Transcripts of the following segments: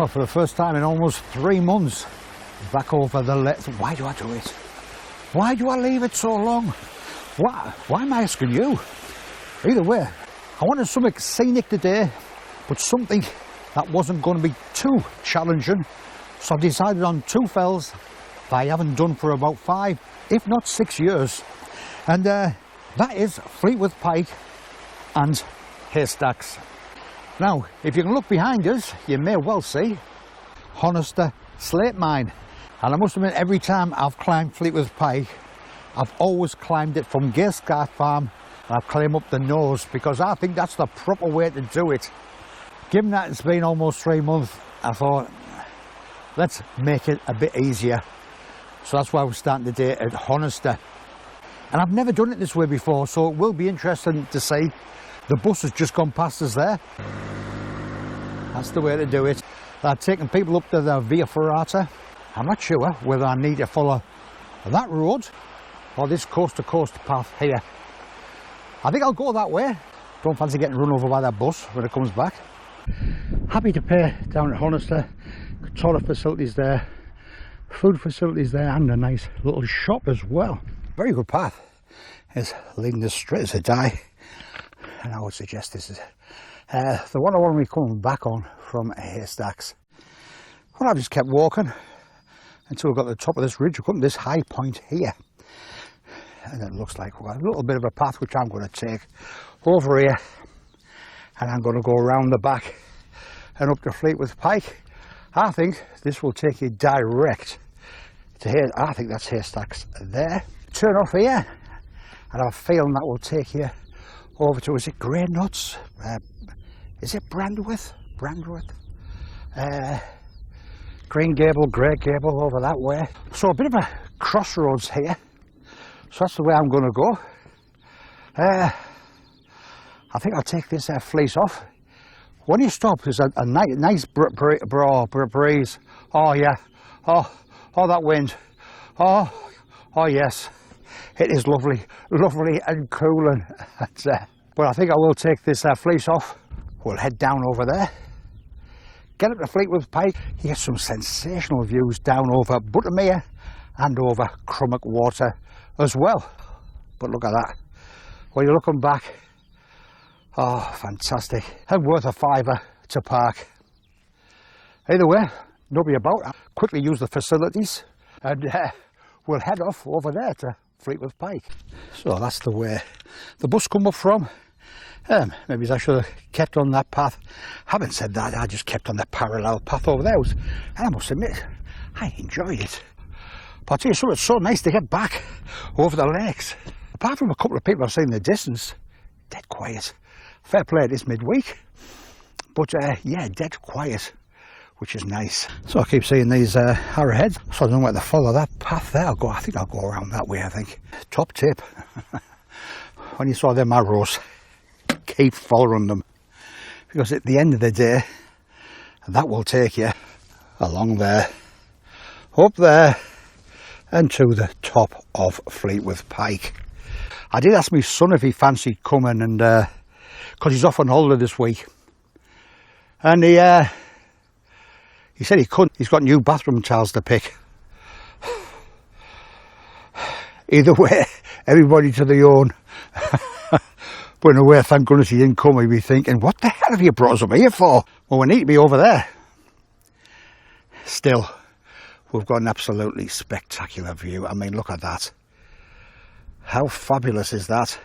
Well, for the first time in almost 3 months, back over the left. Why do I do it? Why do I leave it so long? Why am I asking you? Either way, I wanted something scenic today, but something that wasn't going to be too challenging. So I decided on 2 fells that I haven't done for about 5, if not 6 years. And that is Fleetwith Pike and Haystacks. Now, if you can look behind us, you may well see Haystacks slate mine. And I must admit, every time I've climbed Fleetwith Pike, I've always climbed it from Gayscart Farm and I've climbed up the nose, because I think that's the proper way to do it. Given that it's been almost 3 months, I thought, let's make it a bit easier. So that's why we're starting today at Haystacks. And I've never done it this way before, so it will be interesting to see. The bus has just gone past us there. That's the way to do it. They're taking people up to the Via Ferrata. I'm not sure whether I need to follow that road or this coast-to-coast path here. I think I'll go that way. Don't fancy getting run over by that bus when it comes back. Happy to pay down at Haystacks. Toilet facilities there, food facilities there, and a nice little shop as well. Very good path. It's leading us straight as a die. And I would suggest this is the one I want to be coming back on from Haystacks. Well, I've just kept walking until we got to the top of this ridge. We've come to this high point here. And it looks like we've got a little bit of a path which I'm going to take over here. And I'm going to go around the back and up to Fleetwith Pike. I think this will take you direct to here. I think that's Haystacks there. Turn off here and I have a feeling that will take you over to, is it Grey Nuts? Is it Brandwith? Green Gable, Grey Gable, over that way. So a bit of a crossroads here. So that's the way I'm going to go. I think I'll take this fleece off. When you stop, there's a nice breeze. Oh yeah, oh that wind. Oh yes, it is lovely and cooling. But I think I will take this fleece off. We'll head down over there. Get up to Fleetwith Pike. You get some sensational views down over Buttermere and over Crummock Water as well. But look at that. When you're looking back, oh, fantastic. And worth a £5 to park. Either way, nobody about. I'll quickly use the facilities and we'll head off over there to Fleetwith Pike. So that's the way the bus come up from. Maybe I should have kept on that path. Having said that, I just kept on the parallel path over there. And I must admit, I enjoyed it. But I'll tell you something, it's so nice to get back over the lakes. Apart from a couple of people I've seen in the distance, dead quiet. Fair play, it is midweek. But yeah, dead quiet, which is nice. So I keep seeing these arrowheads, so I don't know where to follow that path there. I think I'll go around that way, I think. Top tip. When you saw them arrows, keep following them. Because at the end of the day, that will take you along there, up there, and to the top of Fleetwith Pike. I did ask my son if he fancied coming, and because he's off on holiday this week, and he said he couldn't. He's got new bathroom tiles to pick. Either way, everybody to their own. But in a way, thank goodness he didn't come. He'd be thinking, what the hell have you brought us up here for? Well, we need to be over there. Still, we've got an absolutely spectacular view. I mean, look at that. How fabulous is that?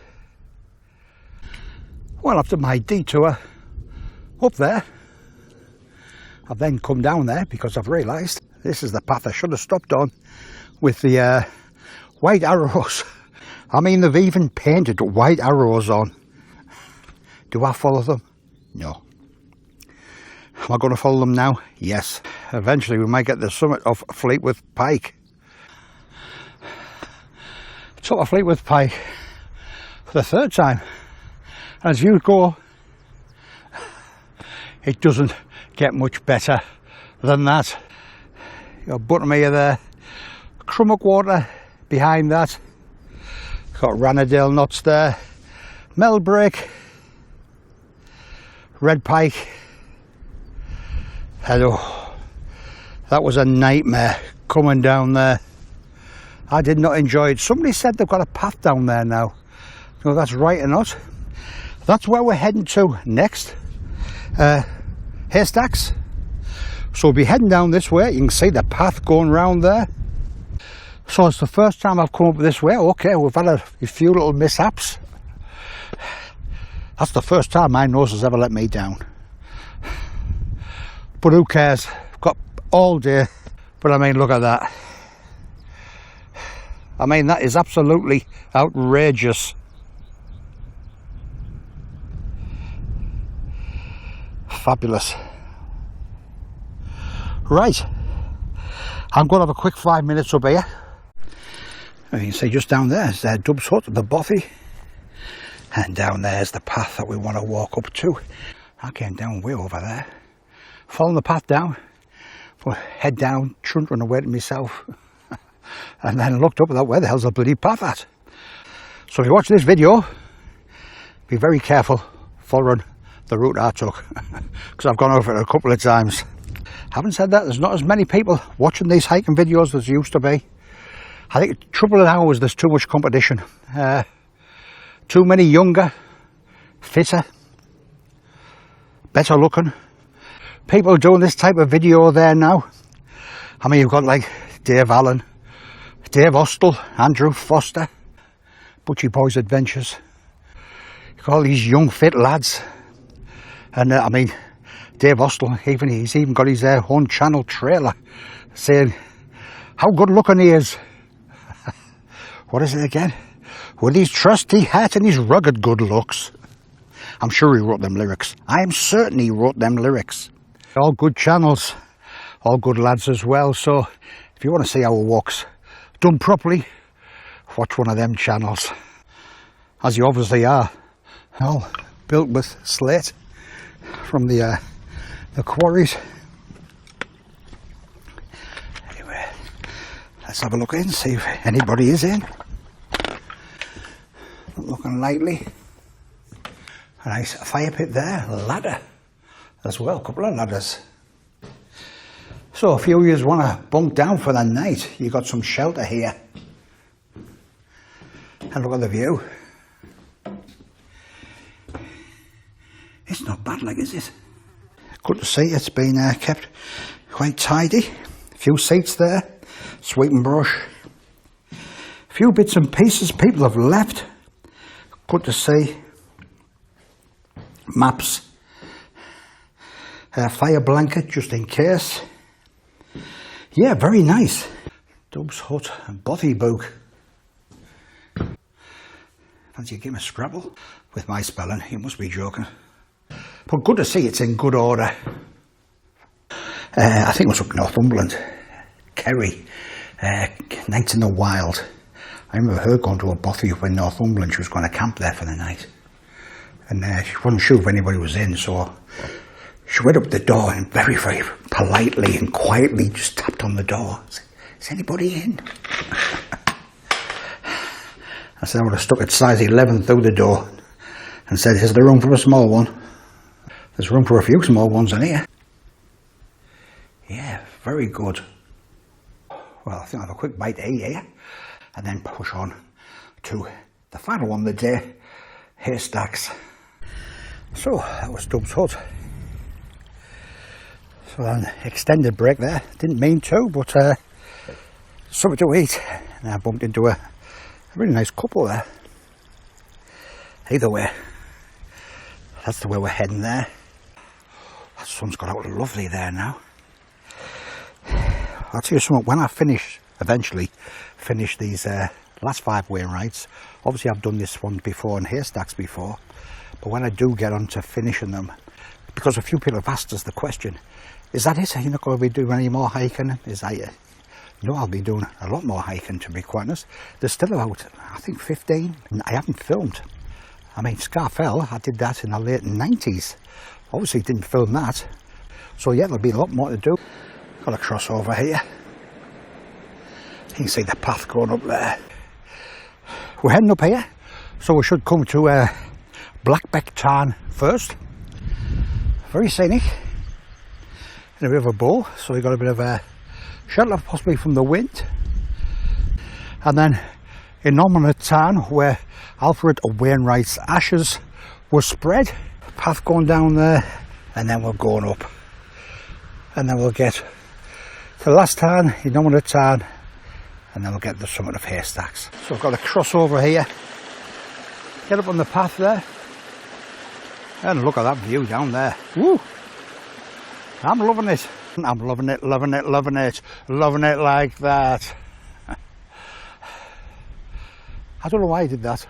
Well, after my detour up there, I've then come down there because I've realised this is the path I should have stopped on with the white arrows. I mean, they've even painted white arrows on. Do I follow them? No. Am I going to follow them now? Yes. Eventually we might get to the summit of Fleetwith Pike. Top of Fleetwith Pike for the third time. As you go, it doesn't get much better than that. You've got Buttermere there, Crummock Water behind that. Got Ranadale Knots there, Melbrake, Red Pike. Hello. That was a nightmare coming down there. I did not enjoy it. Somebody said they've got a path down there now. So that's right or not. That's where we're heading to next. Haystacks. So we'll be heading down this way. You can see the path going round there. So it's the first time I've come up this way. Okay, we've had a few little mishaps. That's the first time my nose has ever let me down. But who cares? I've got all day. But I mean, look at that. I mean, that is absolutely outrageous. Fabulous. Right. I'm going to have a quick 5 minutes up here. You can see just down there is Dub's Hut, the bothy. And down there's the path that we want to walk up to. I came down way over there. Following the path down. Head down, chuntering away to myself. And then looked up and thought, where the hell's the bloody path at? So if you watch this video, be very careful following the route I took. Because I've gone over it a couple of times. Having said that, there's not as many people watching these hiking videos as there used to be. I think the trouble now is there's too much competition. Too many younger, fitter, better looking people doing this type of video there now. I mean, you've got like Dave Allen, Dave Austell, Andrew Foster, Butchie Boys Adventures. You got all these young fit lads. And I mean, Dave Austell, he's even got his own channel trailer saying how good looking he is. What is it again? With his trusty hat and his rugged good looks. I'm sure he wrote them lyrics. I am certain he wrote them lyrics. All good channels, all good lads as well. So if you want to see our walks done properly, watch one of them channels. As you obviously are. All built with slate from the quarries. Anyway, let's have a look in, see if anybody is in. Not looking likely. A nice fire pit there, a ladder as well, a couple of ladders. So if you want to bunk down for the night, you got some shelter here. And look at the view. It's not bad, like, is it? Good to see it's been kept quite tidy. A few seats there, sweep and brush. A few bits and pieces people have left. Good to see. Maps. Fire blanket just in case. Yeah, very nice. Dub's Hut and Bothy book. Fancy a game of Scrabble? With my spelling, you must be joking. But good to see it's in good order. I think it was up Northumberland. Kerry. Nights in the Wild. I remember her going to a bothy up in Northumberland. She was going to camp there for the night. And she wasn't sure if anybody was in, so she went up the door and very, very politely and quietly just tapped on the door. Said, is anybody in? I said I would have stuck at size 11 through the door and said, is there room for a small one? There's room for a few small ones in here. Yeah, very good. Well, I think I'll have a quick bite to eat here and then push on to the final one of the day, Haystacks. So, that was Dub's Hut. So an extended break there. Didn't mean to, but something to eat. And I bumped into a really nice couple there. Either way, that's the way we're heading there. That sun's got out lovely there now. I'll tell you something, when I eventually finish these last 5 way rides, obviously I've done this one before and Haystacks before, but when I do get on to finishing them, because a few people have asked us the question, is that it? Are you not going to be doing any more hiking? Is that it? No, I'll be doing a lot more hiking, to be quite honest. There's still about, I think, 15 I haven't filmed. I mean, Scarfell, I did that in the late 90s. Obviously didn't film that. So yeah, there'll be a lot more to do. Got to cross over here. You can see the path going up there. We're heading up here, so we should come to Blackbeck Tarn first. Very scenic. And a bit of a bowl, so we got a bit of shelter possibly from the wind. And then in Nominate Tarn, where Alfred Wainwright's ashes were spread, path going down there, and then we're going up, and then we'll get to the last tarn in Nominate Tarn, and then we'll get to the summit of Haystacks. So I've got a crossover here, get up on the path there, and look at that view down there. Woo! I'm loving it. I'm loving it, loving it, loving it, loving it like that. I don't know why I did that.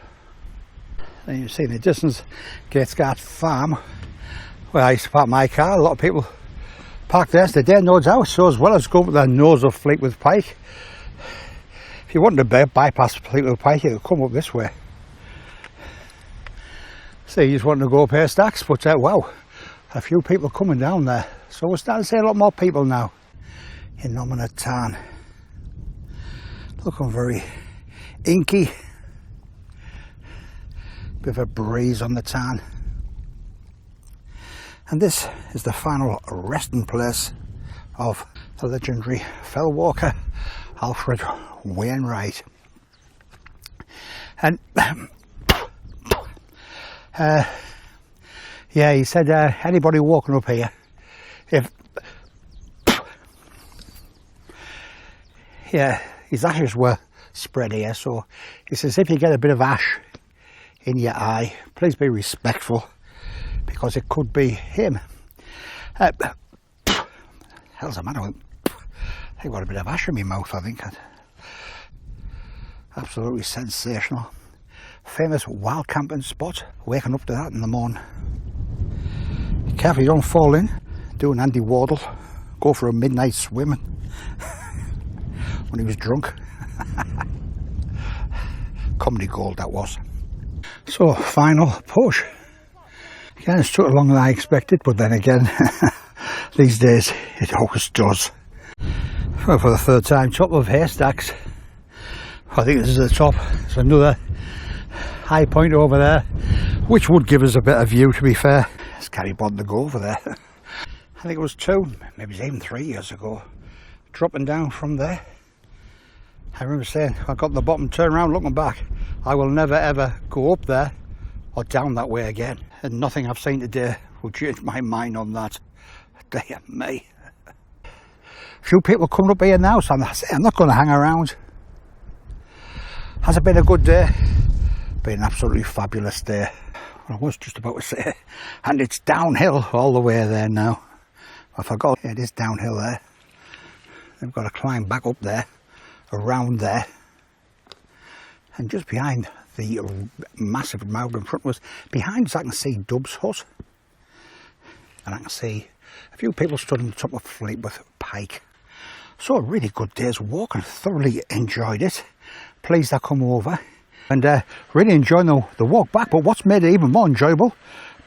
Then you see in the distance, Gatesgard Farm, where I used to park my car. A lot of people park there today, no doubt. So as well as going to the nose of Fleetwith Pike, if you wanted to bypass Fleetwith Pike, you could come up this way. So you just wanted to go up Haystacks, but wow, a few people coming down there. So we're starting to see a lot more people now in Nominate Tarn. Looking very inky. Bit of a breeze on the tarn. And this is the final resting place of the legendary fell walker Alfred Wainwright. And yeah, he said anybody walking up here, if yeah, his ashes were spread here, so he says if you get a bit of ash in your eye, please be respectful, because it could be him. Hell's the matter with him? I've got a bit of ash in my mouth, I think. Absolutely sensational. Famous wild camping spot. Waking up to that in the morning. Be careful you don't fall in. Do an Andy Wardle. Go for a midnight swim. When he was drunk. Comedy gold that was. So, final push. Again, it's took longer than I expected, but then again, these days it always does. Well, for the third time, top of Haystacks. I think this is the top. There's another high point over there, which would give us a better view, to be fair. Let's carry on to go over there. I think it was 2, maybe even 3 years ago, dropping down from there. I remember saying, I got to the bottom, turn around, looking back, I will never ever go up there or down that way again. And nothing I've seen today will change my mind on that. Dear me. A few people coming up here now, so I'm not going to hang around. Has it been a good day? Been an absolutely fabulous day. I was just about to say, and it's downhill all the way there now. I forgot, it is downhill there. They've got to climb back up there, around there, and just behind the massive mountain in front of us, behind us I can see Dub's hut, and I can see a few people stood on the top of Fleetwith Pike. So a really good day's walk, and thoroughly enjoyed it. Pleased I come over and really enjoying the walk back, but what's made it even more enjoyable,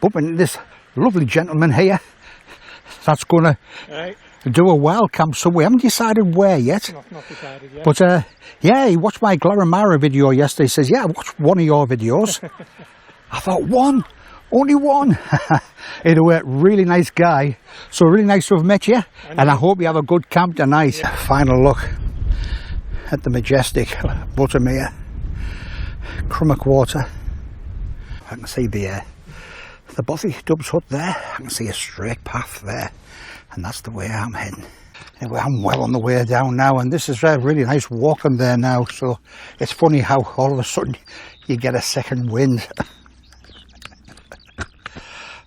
bumping into this lovely gentleman here that's going to do a wild camp somewhere. Haven't decided where yet. Not decided yet. But yeah, he watched my Glaramara video yesterday. He says, yeah, I watched one of your videos. I thought, one? Only one? Either way, really nice guy. So really nice to have met you, and I hope you have a good camp tonight. Yeah. Final look at the majestic Buttermere, Crummock Water. I can see the Bothy Dub's hut there. I can see a straight path there, and that's the way I'm heading. Anyway, I'm well on the way down now, and this is a really nice walking there now. So it's funny how all of a sudden you get a second wind.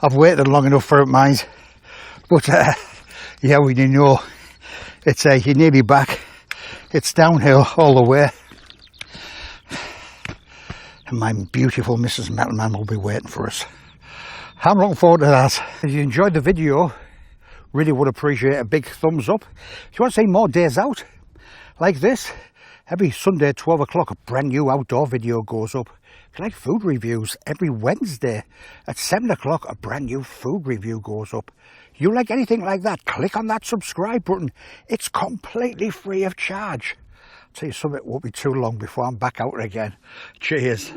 I've waited long enough for it, mind. But yeah, we do know it's you're nearly back. It's downhill all the way. And my beautiful Mrs. Metalman will be waiting for us. I'm looking forward to that. If you enjoyed the video, really would appreciate a big thumbs up. If you want to see more days out like this, every Sunday at 12 o'clock a brand new outdoor video goes up. If you like food reviews, every Wednesday at 7 o'clock a brand new food review goes up. You like anything like that, click on that subscribe button. It's completely free of charge. I'll tell you something, it won't be too long before I'm back out again. Cheers.